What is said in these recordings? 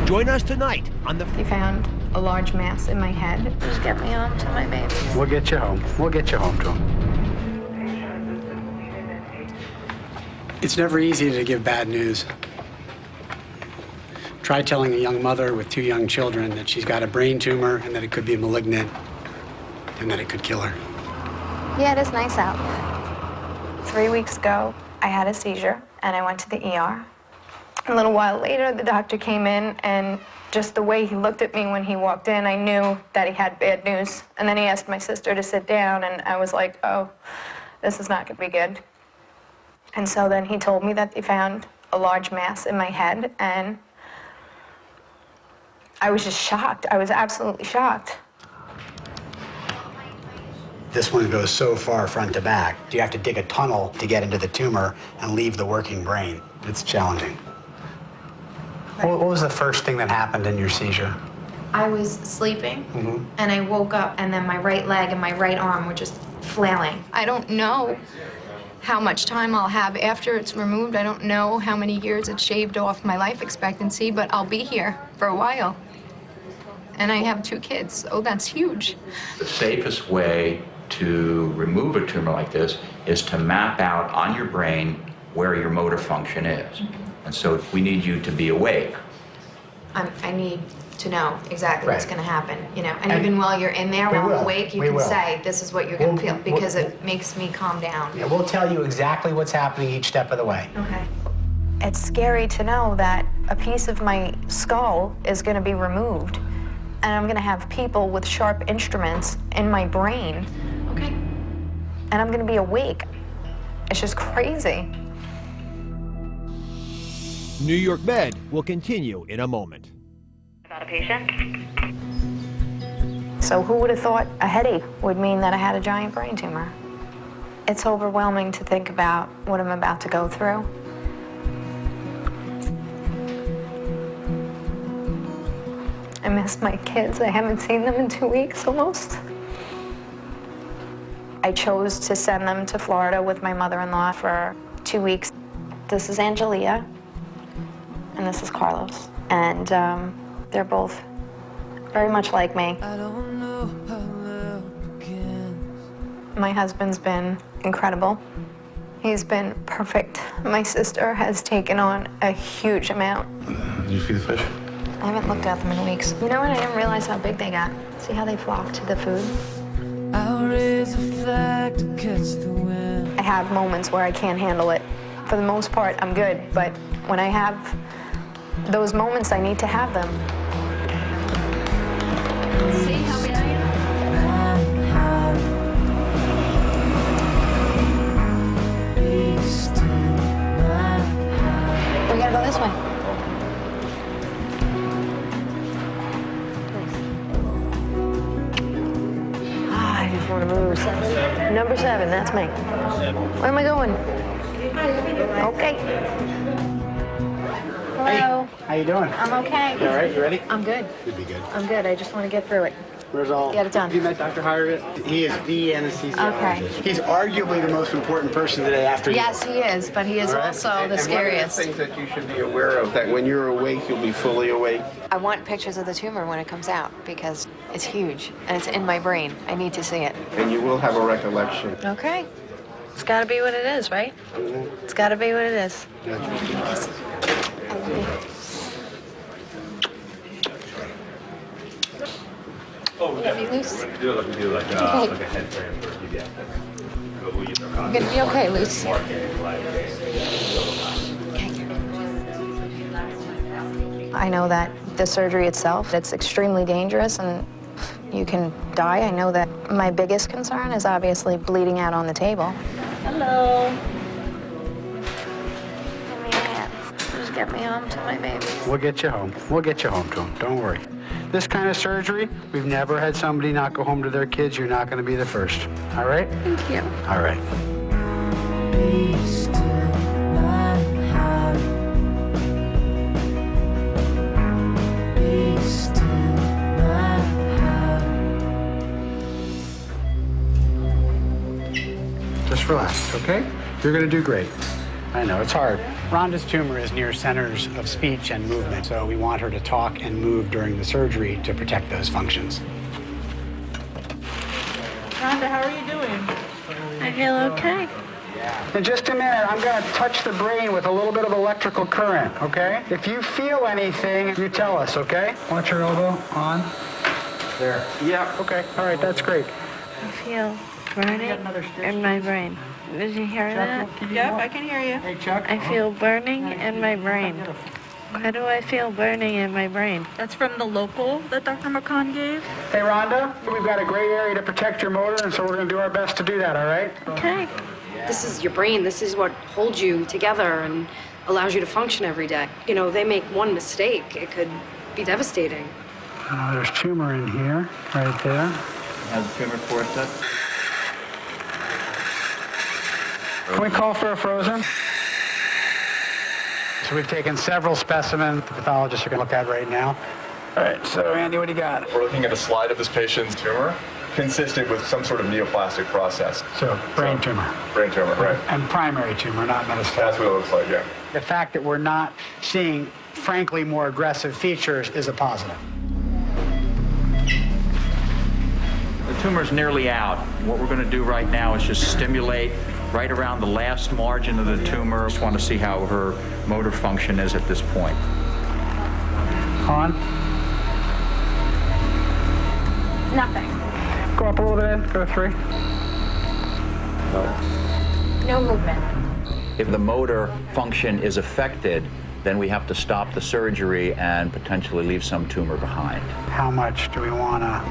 Join us tonight on the... He found a large mass in my head. Just get me home to my baby. We'll get you home. We'll get you home to him. It's never easy to give bad news. Try telling a young mother with 2 young children that she's got a brain tumor and that it could be malignant and that it could kill her. Yeah, it is nice out. 3 weeks ago, I had a seizure and I went to the ER. A little while later, the doctor came in, and just the way he looked at me when he walked in, I knew that he had bad news. And then he asked my sister to sit down, and I was like, oh, this is not going to be good. And so then he told me that they found a large mass in my head, and I was just shocked. I was absolutely shocked. This one goes so far front to back, you have to dig a tunnel to get into the tumor and leave the working brain. It's challenging. What was the first thing that happened in your seizure? I was sleeping, and I woke up, and then my right leg and my right arm were just flailing. I don't know how much time I'll have after it's removed. I don't know how many years it's shaved off my life expectancy, but I'll be here for a while. And I have 2 kids, so that's huge. The safest way to remove a tumor like this is to map out on your brain where your motor function is. And so we need you to be awake. I need to know exactly what's going to happen, you know. And even while you're in there, while I'm awake, you can say, this is what you're going to feel, because it makes me calm down. Yeah, we'll tell you exactly what's happening each step of the way. Okay. It's scary to know that a piece of my skull is going to be removed, and I'm going to have people with sharp instruments in my brain. Okay. And I'm going to be awake. It's just crazy. New York Med will continue in a moment. About a patient? So who would have thought a headache would mean that I had a giant brain tumor? It's overwhelming to think about what I'm about to go through. I miss my kids. I haven't seen them in 2 weeks almost. I chose to send them to Florida with my mother-in-law for 2 weeks. This is Angelia, and this is Carlos. And they're both very much like me. I don't know how love begins. My husband's been incredible. He's been perfect. My sister has taken on a huge amount. Did you feed the fish? I haven't looked at them in weeks. You know what? I didn't realize how big they got. See how they flock to the food? I'll raise a flag to catch the wind. I have moments where I can't handle it. For the most part, I'm good, but when I have those moments, I need to have them. See how big I am? We gotta go this way. I just want to move. Number 7, that's me. Where am I going? Okay. Hello. Hey, how you doing? I'm okay. You all right? You ready? I'm good. You'll be good. I'm good. I just want to get through it. Where's all? Get it done. Have you met Dr. Hyatt? He is the anesthesiologist. Okay. He's arguably the most important person today after you. Yes, he is, but he is also the scariest. One of the things that you should be aware of, that when you're awake, you'll be fully awake. I want pictures of the tumor when it comes out because it's huge and it's in my brain. I need to see it. And you will have a recollection. Okay. It's got to be what it is, right? It's got to be what it is. Yeah. Oh, Get me loose. Let me do like a head frame for you. You're gonna be okay, Luce. I know that the surgery itself, it's extremely dangerous and you can die. I know that my biggest concern is obviously bleeding out on the table. Hello. Give me a hand. Just get me home to my baby. We'll get you home. We'll get you home to him. Don't worry. This kind of surgery, we've never had somebody not go home to their kids. You're not going to be the first. All right? Thank you. All right. Just relax, okay? You're going to do great. I know, it's hard. Rhonda's tumor is near centers of speech and movement, so we want her to talk and move during the surgery to protect those functions. Rhonda, how are you doing? I feel okay. In just a minute, I'm going to touch the brain with a little bit of electrical current, okay? If you feel anything, you tell us, okay? Watch your elbow on. There. Yeah, okay. All right, that's great. I feel burning in my brain. Did you hear that? Yep, I can hear you. Hey, Chuck. I feel burning in my brain. Why do I feel burning in my brain? That's from the local that Dr. McKhann gave. Hey, Rhonda, we've got a great area to protect your motor, and so we're going to do our best to do that, all right? Okay. This is your brain. This is what holds you together and allows you to function every day. You know, they make one mistake, it could be devastating. There's tumor in here, right there. Have the tumor forceps? Can we call for a frozen? So we've taken several specimens the pathologists are going to look at right now. All right, so Andy, what do you got? We're looking at a slide of this patient's tumor consistent with some sort of neoplastic process. So brain tumor. Brain tumor, right. And primary tumor, not metastatic. That's what it looks like, yeah. The fact that we're not seeing, frankly, more aggressive features is a positive. The tumor's nearly out. What we're going to do right now is just stimulate right around the last margin of the tumor. Just want to see how her motor function is at this point. On. Nothing. Go up a little bit, go 3. No movement. If the motor function is affected, then we have to stop the surgery and potentially leave some tumor behind. How much do we want to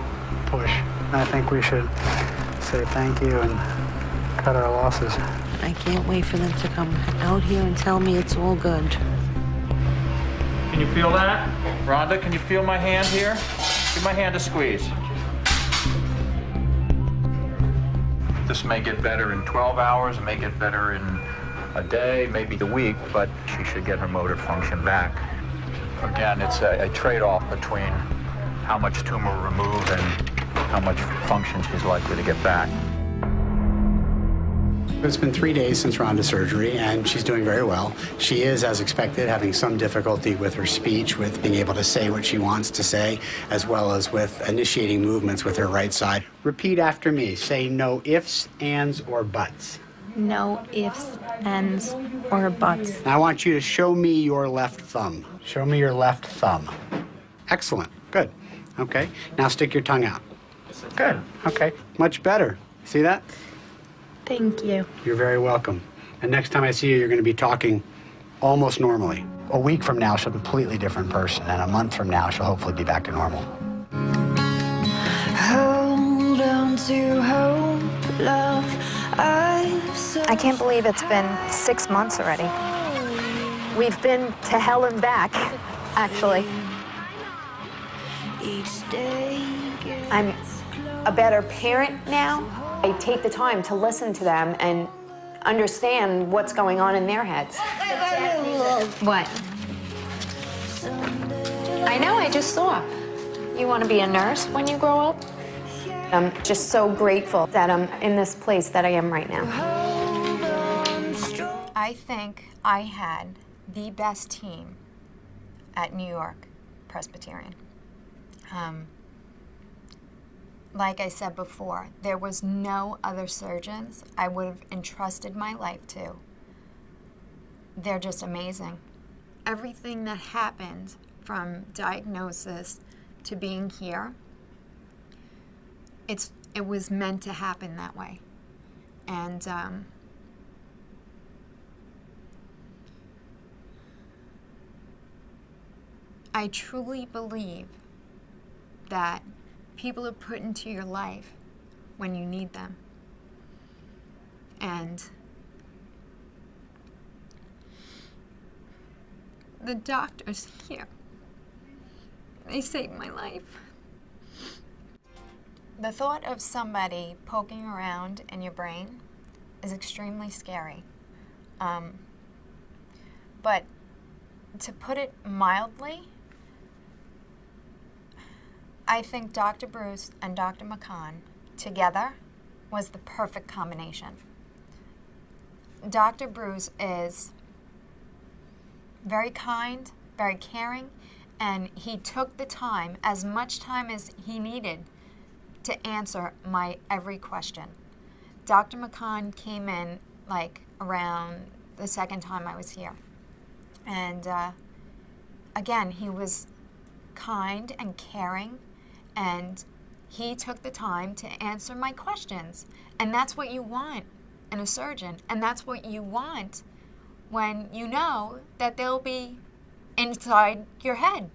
push? I think we should say thank you and cut our losses. I can't wait for them to come out here and tell me it's all good. Can you feel that? Rhonda, can you feel my hand here? Give my hand a squeeze. This may get better in 12 hours, it may get better in a day, maybe a week, but she should get her motor function back. Again, it's a trade-off between how much tumor we remove and how much function she's likely to get back. It's been 3 days since Rhonda's surgery, and she's doing very well. She is, as expected, having some difficulty with her speech, with being able to say what she wants to say, as well as with initiating movements with her right side. Repeat after me. Say no ifs, ands, or buts. No ifs, ands, or buts. Now I want you to show me your left thumb. Show me your left thumb. Excellent. Good. Okay. Now stick your tongue out. Good. Okay. Much better. See that? Thank you. You're very welcome. And next time I see you, you're going to be talking almost normally. A week from now, she'll be a completely different person, and a month from now, she'll hopefully be back to normal. Hold on to hope, love. I can't believe it's been 6 months already. We've been to hell and back, actually. I'm a better parent now. I take the time to listen to them and understand what's going on in their heads. What? I know, I just saw. You want to be a nurse when you grow up? I'm just so grateful that I'm in this place that I am right now. I think I had the best team at New York Presbyterian. Like I said before, there was no other surgeons I would have entrusted my life to. They're just amazing. Everything that happened from diagnosis to being here, it was meant to happen that way. And I truly believe that people are put into your life when you need them. And the doctors here, they saved my life. The thought of somebody poking around in your brain is extremely scary. But to put it mildly, I think Dr. Bruce and Dr. McKhann together was the perfect combination. Dr. Bruce is very kind, very caring, and he took the time, as much time as he needed, to answer my every question. Dr. McKhann came in like around the second time I was here. And again, he was kind and caring, and he took the time to answer my questions. And that's what you want in a surgeon, and that's what you want when you know that they'll be inside your head.